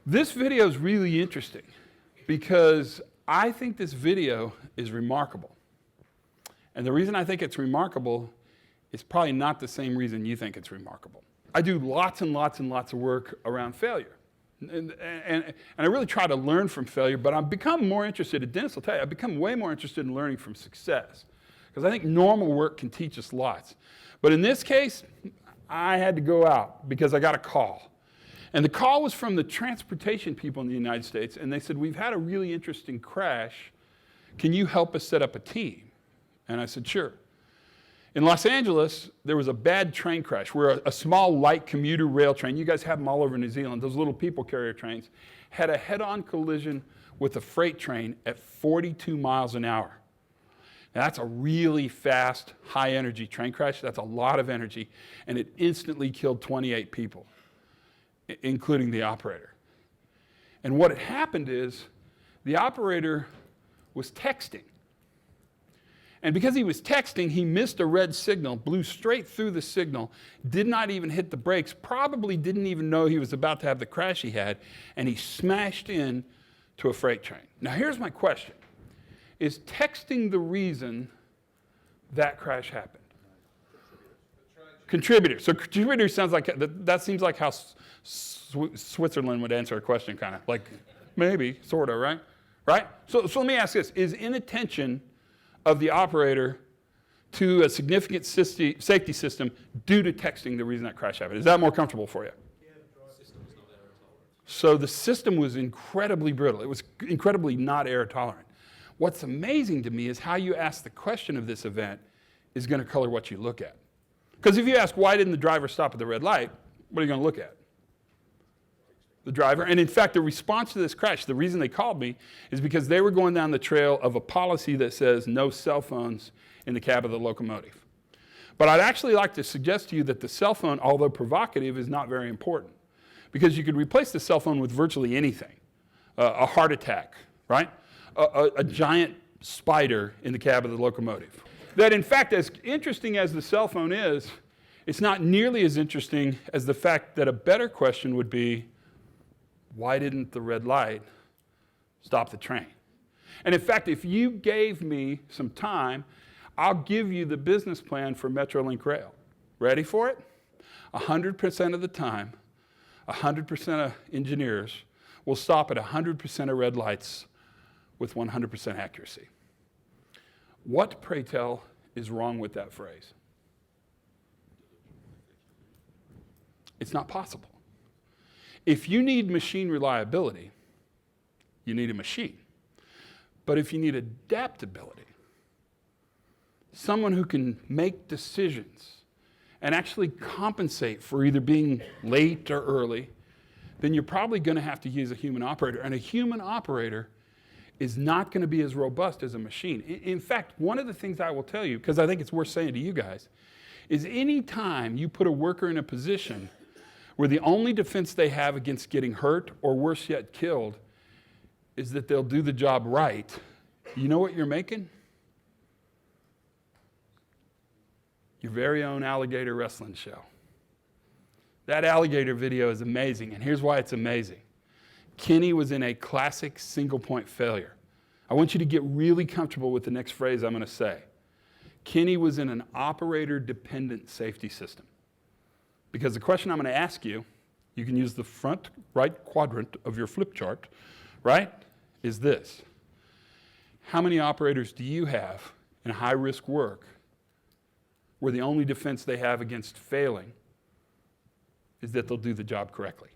This video is really interesting because I think this video is remarkable. And the reason I think it's remarkable is probably not the same reason you think it's remarkable. I do lots and lots and lots of work around failure. And I really try to learn from failure, but I've become more interested, and Dennis will tell you, I've become way more interested in learning from success. Because I think normal work can teach us lots. But in this case, I had to go out because I got a call. And the call was from the transportation people in the United States, and they said, we've had a really interesting crash. Can you help us set up a team? And I said, sure. In Los Angeles, there was a bad train crash where a small light commuter rail train, you guys have them all over New Zealand, those little people carrier trains, had a head-on collision with a freight train at 42 miles an hour. Now, that's a really fast, high-energy train crash. That's a lot of energy, and it instantly killed 28 people, including the operator. And what had happened is the operator was texting. And because he was texting, he missed a red signal, blew straight through the signal, did not even hit the brakes, probably didn't even know he was about to have the crash he had, and he smashed into a freight train. Now, here's my question. Is texting the reason that crash happened? Contributor. So contributor sounds like, that seems like how Switzerland would answer a question, kind of. Like, maybe, sort of, right? Right? So let me ask this. Is inattention of the operator to a significant safety system due to texting the reason that crash happened? Is that more comfortable for you? Yeah, the system was not error tolerant. So the system was incredibly brittle. It was incredibly not error tolerant. What's amazing to me is how you ask the question of this event is going to color what you look at. Because if you ask, why didn't the driver stop at the red light, what are you going to look at? The driver. And in fact, the response to this crash, the reason they called me is because they were going down the trail of a policy that says no cell phones in the cab of the locomotive. But I'd actually like to suggest to you that the cell phone, although provocative, is not very important. Because you could replace the cell phone with virtually anything. A heart attack, right? A giant spider in the cab of the locomotive. That in fact, as interesting as the cell phone is, it's not nearly as interesting as the fact that a better question would be, why didn't the red light stop the train? And in fact, if you gave me some time, I'll give you the business plan for Metrolink Rail. Ready for it? 100% of the time, 100% of engineers will stop at 100% of red lights with 100% accuracy. What, pray tell, is wrong with that phrase? It's not possible. If you need machine reliability, you need a machine. But if you need adaptability, someone who can make decisions and actually compensate for either being late or early, then you're probably going to have to use a human operator. And a human operator is not going to be as robust as a machine. In fact, one of the things I will tell you, because I think it's worth saying to you guys, is any time you put a worker in a position where the only defense they have against getting hurt, or worse yet, killed, is that they'll do the job right, you know what you're making? Your very own alligator wrestling show. That alligator video is amazing, and here's why it's amazing. Kenny was in a classic single-point failure. I want you to get really comfortable with the next phrase I'm going to say. Kenny was in an operator-dependent safety system. Because the question I'm going to ask you, you can use the front right quadrant of your flip chart, right, is this. How many operators do you have in high-risk work where the only defense they have against failing is that they'll do the job correctly?